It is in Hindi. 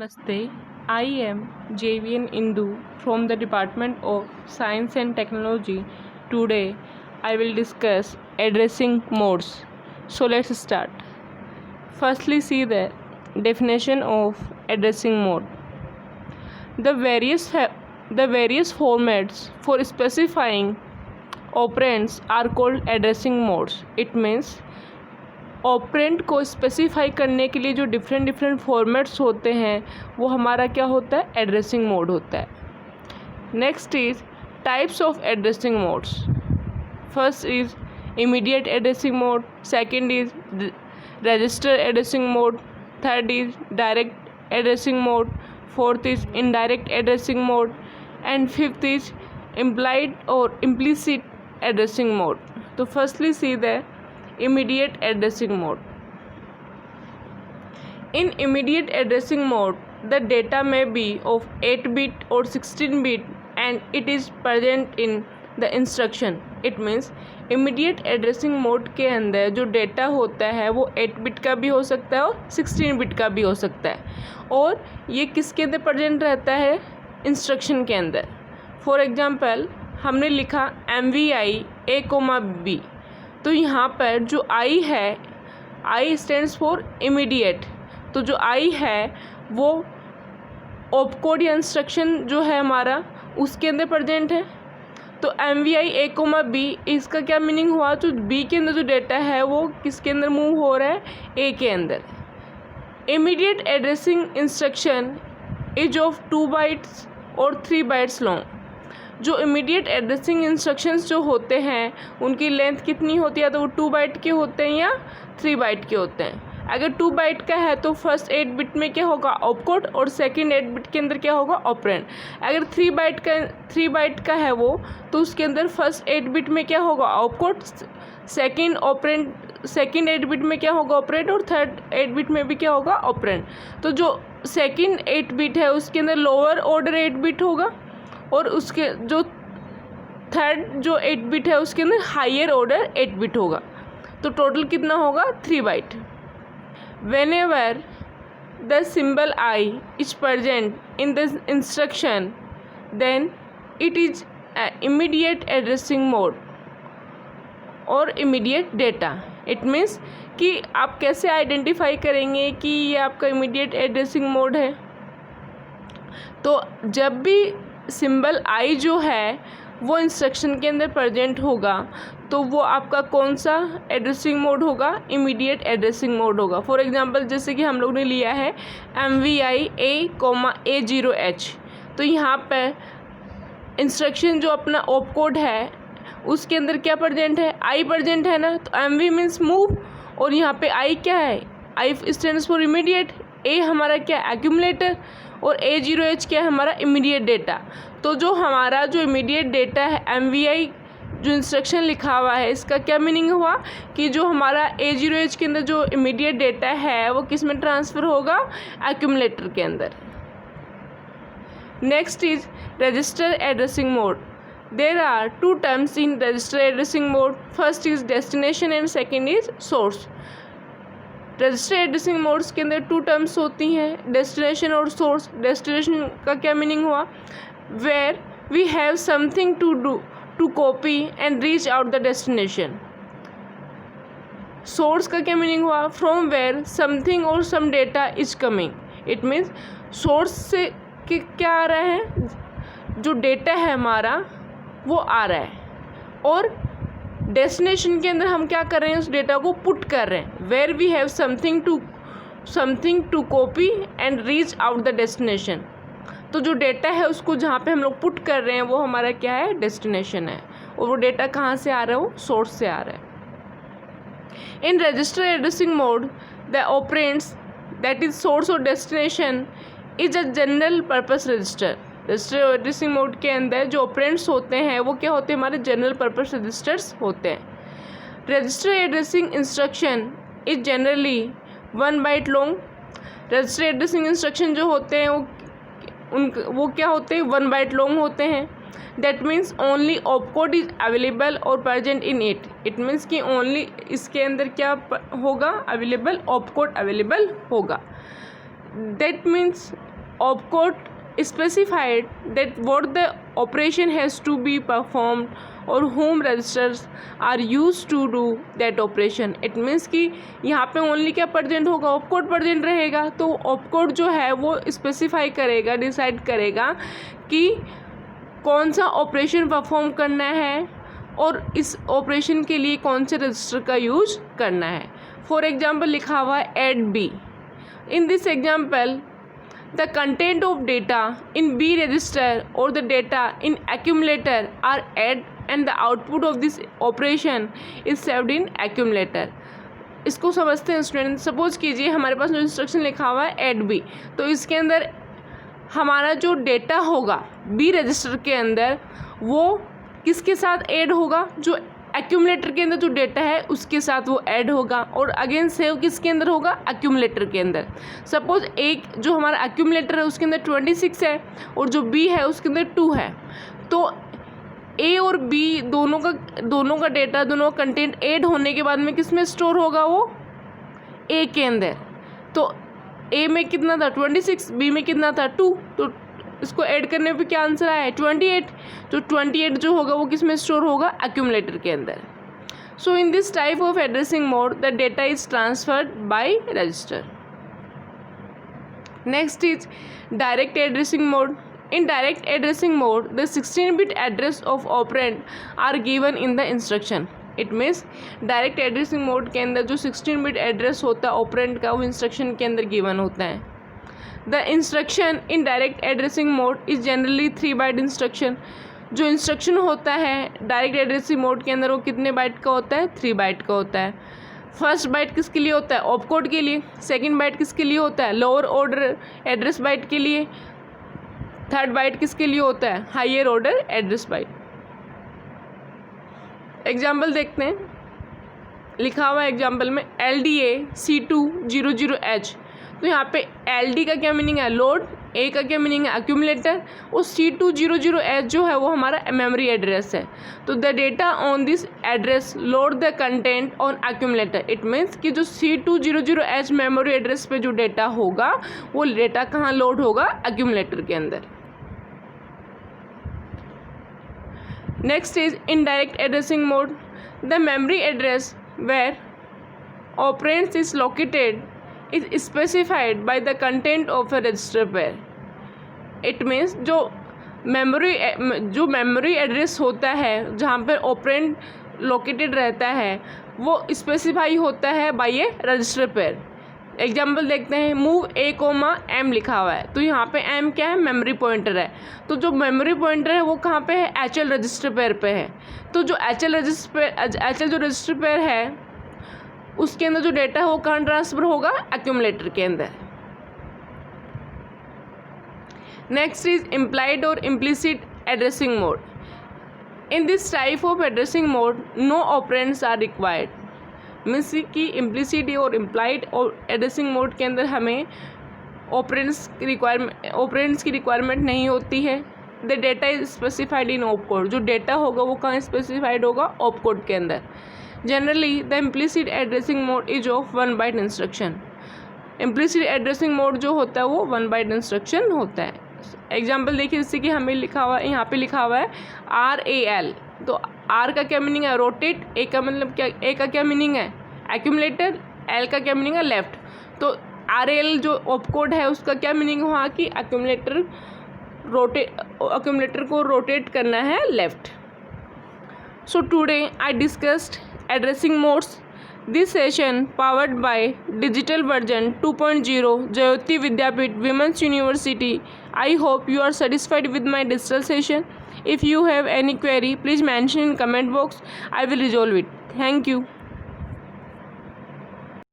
Namaste, I am JVN Indu from the Department of Science and Technology. Today I will discuss addressing modes. So let's start. Firstly, see the definition of addressing mode. The various formats for specifying operands are called addressing modes. It means operand को स्पेसिफाई करने के लिए जो डिफरेंट फॉर्मेट्स होते हैं वो हमारा क्या होता है, एड्रेसिंग मोड होता है. Next is types of addressing modes. First is immediate addressing mode, second is register addressing mode, third is direct addressing mode, fourth is indirect addressing mode and fifth is implied और इम्प्लिसिट एड्रेसिंग मोड. तो firstly see the immediate addressing mode. In immediate addressing mode, the data may be of 8-bit or 16-bit and it is present in the instruction. It means immediate addressing mode के अंदर जो डेटा होता है वो 8-bit का भी हो सकता है और 16-bit का भी हो सकता है, और ये किसके अंदर प्रेजेंट रहता है, इंस्ट्रक्शन के अंदर. फॉर एग्जांपल हमने लिखा MVI A, B. तो यहाँ पर जो आई है, आई स्टैंड्स फॉर इमीडिएट, तो जो आई है वो ऑपकोड या इंस्ट्रक्शन जो है हमारा उसके अंदर प्रेजेंट है. तो MVI A, B इसका क्या मीनिंग हुआ, जो बी के अंदर जो डेटा है वो किसके अंदर मूव हो रहा है, ए के अंदर. Immediate addressing instruction is of 2 bytes और 3 बाइट्स लॉन्ग. जो इमीडिएट एड्रेसिंग इंस्ट्रक्शंस जो होते हैं उनकी लेंथ कितनी होती है, तो वो 2 बाइट के होते हैं या 3 बाइट के होते हैं. अगर 2 बाइट का है तो फर्स्ट 8 बिट में क्या होगा, ऑपकोड, और सेकंड 8 बिट के अंदर क्या होगा, ऑपरेंड. अगर 3 बाइट का है वो, तो उसके अंदर फर्स्ट 8 बिट में क्या होगा, opcode, second operand, second 8 bit में क्या होगा, ऑपरेंड, और थर्ड 8 बिट में भी क्या होगा, ऑपरेंड. तो जो सेकंड 8 बिट है उसके अंदर लोअर ऑर्डर 8 बिट होगा, और उसके जो थर्ड जो 8 बिट है उसके अंदर हायर ऑर्डर 8 बिट होगा. तो टोटल कितना होगा, 3 byte. Whenever the symbol I is present in the instruction then it is immediate addressing mode और इमीडिएट डेटा. इट मीन्स कि आप कैसे आइडेंटिफाई करेंगे कि ये आपका इमीडिएट एड्रेसिंग मोड है. तो जब भी सिंबल आई जो है वो इंस्ट्रक्शन के अंदर प्रेजेंट होगा तो वो आपका कौन सा एड्रेसिंग मोड होगा, इमीडिएट एड्रेसिंग मोड होगा. फॉर एग्जांपल जैसे कि हम लोग ने लिया है MVI A, A0H. तो यहाँ पर इंस्ट्रक्शन जो अपना ऑपकोड है उसके अंदर क्या प्रेजेंट है, आई प्रेजेंट है ना. तो MV मीन्स मूव, और यहाँ पे आई क्या है, आई स्टैंड्स फॉर इमीडिएट, ए हमारा क्या, एक्यूमुलेटर, और A0H क्या है, हमारा इमीडिएट डेटा. तो जो हमारा जो इमीडिएट डेटा है MVI जो इंस्ट्रक्शन लिखा हुआ है इसका क्या मीनिंग हुआ कि जो हमारा A0H के अंदर जो इमीडिएट डेटा है वो किस में ट्रांसफ़र होगा, एक्यूमुलेटर के अंदर. Next is register addressing mode. There are 2 terms in register addressing mode. First is destination and second is source. Register addressing modes के अंदर 2 टर्म्स होती हैं, डेस्टिनेशन और सोर्स. डेस्टिनेशन का क्या मीनिंग हुआ, where we have something to do to copy and reach out the destination. Source का क्या मीनिंग हुआ, फ्रॉम वेयर समथिंग और some data is coming. It means source से क्या आ रहा है, जो डेटा है हमारा वो आ रहा है, और डेस्टिनेशन के अंदर हम क्या कर रहे हैं, उस डेटा को पुट कर रहे हैं. Where we have something to copy and reach out the destination. तो जो डेटा है उसको जहाँ पे हम लोग पुट कर रहे हैं वो हमारा क्या है, डेस्टिनेशन है, और वो डेटा कहाँ से आ रहा है, वो सोर्स से आ रहा है. In register addressing mode the operands that is source और destination is a general purpose register. Register addressing mode के अंदर जो ऑपरेंड्स होते हैं वो क्या होते हैं, हमारे जनरल पर्पस रजिस्टर्स होते हैं. Register addressing instruction is generally 1 byte long. Register addressing instruction जो होते हैं वो क्या होते हैं, 1 बाइट लॉन्ग होते हैं. That means only opcode is available और present in it. It means कि ओनली इसके अंदर क्या होगा, अवेलेबल, ऑपकोड अवेलेबल होगा. That means opcode specified that what the operation has to be performed और whom registers are used to do that operation. It means कि यहाँ पे ओनली क्या प्रेजेंट होगा, ऑपकोड प्रेजेंट रहेगा. तो ऑपकोड जो है वो स्पेसिफाई करेगा, डिसाइड करेगा कि कौन सा ऑपरेशन परफॉर्म करना है और इस ऑपरेशन के लिए कौन से रजिस्टर का यूज करना है. फॉर एग्जाम्पल लिखा हुआ है add B. In this example the content of data in B register or the data in accumulator are add and the output of this operation is saved in accumulator. इसको समझते हैं स्टूडेंट. सपोज कीजिए हमारे पास जो इंस्ट्रक्शन लिखा हुआ है एड बी, तो इसके अंदर हमारा जो डेटा होगा बी रजिस्टर के अंदर वो किसके साथ ऐड होगा, जो एक्यूमुलेटर के अंदर जो डेटा है उसके साथ वो ऐड होगा. और अगेन सेव किसके अंदर होगा, एक्यूमुलेटर के अंदर. सपोज एक जो हमारा एक्यूमुलेटर है उसके अंदर 26 है और जो बी है उसके अंदर 2 है. तो ए और बी दोनों का डेटा, दोनों का कंटेंट ऐड होने के बाद में किस में स्टोर होगा, वो ए के अंदर. तो ए में कितना था 26, बी में कितना था 2. तो इसको ऐड करने पे क्या आंसर आया है 28. तो 28 जो होगा वो किस में स्टोर होगा, एक्यूमुलेटर के अंदर. So in this type of addressing mode the data is transferred by register. Next is direct addressing mode. In direct addressing mode, the 16-bit address of operand are given in the instruction. It means direct addressing mode के अंदर जो 16-bit address होता है operand का वो instruction के अंदर given होता है. The instruction in direct addressing mode is generally 3-byte instruction. जो instruction होता है direct addressing mode के अंदर वो कितने बाइट का होता है, 3 बाइट का होता है. फर्स्ट बाइट किसके लिए होता है, ऑपकोड के लिए. सेकेंड बाइट किसके लिए होता है, लोअर ऑर्डर एड्रेस बाइट के लिए. थर्ड बाइट किसके लिए होता है, higher order address byte. Example देखते हैं. लिखा हुआ है एग्जाम्पल में LDA C200H. तो यहाँ पे LD का क्या मीनिंग है, लोड. A का क्या मीनिंग है, एक्यूमुलेटर. और C200H जो है वो हमारा मेमोरी एड्रेस है. तो the data on this address load the content on accumulator. It means कि जो C200H मेमोरी एड्रेस पे जो डेटा होगा वो डेटा कहाँ लोड होगा, एक्यूमुलेटर के अंदर. Next is indirect addressing mode. The memory address where operands is located is specified by the content of a register pair. It means जो मेमोरी एड्रेस होता है जहाँ पर ऑपरेंड लोकेटेड रहता है वो स्पेसिफाई होता है बाय ए रजिस्टर पेयर. एग्जाम्पल देखते हैं. मूव A, M लिखा हुआ है. तो यहाँ पे M क्या है, मेमोरी पॉइंटर है. तो जो मेमोरी पॉइंटर है वो कहाँ पे है, HL रजिस्टर पेयर पे है. तो जो HL जो रजिस्टर पेयर है उसके अंदर जो डेटा है वो कहाँ ट्रांसफर होगा, एक्यूमुलेटर के अंदर. नेक्स्ट इज इम्प्लाइड और implicit addressing mode. In this type of addressing mode no operands are required. Means कि इम्प्लिसिट और इम्प्लाइड और एड्रेसिंग मोड के अंदर हमें ऑपरेंड्स की रिक्वायरमेंट नहीं होती है. The data is specified in opcode. जो डेटा होगा वो कहाँ स्पेसिफाइड होगा, ऑपकोड के अंदर. Generally, the implicit addressing mode is of 1 byte instruction. Implicit addressing mode जो होता है वो 1 byte instruction होता है. एग्जाम्पल देखिए, जैसे कि हमें लिखा हुआ है, यहाँ पे लिखा हुआ है RAL. तो R का क्या मीनिंग है, रोटेट. A का मतलब क्या, A का क्या मीनिंग है, एक्यूमुलेटर. L का क्या मीनिंग है, लेफ्ट. तो RAL जो ऑपकोड है उसका क्या मीनिंग हुआ कि एक्यूमुलेटर को रोटेट करना है left. So today I discussed addressing modes. This session powered by digital version 2.0 Jayoti Vidyapeeth Women's University. I hope you are satisfied with my digital session. If you have any query, please mention in comment box. I will resolve it. Thank you.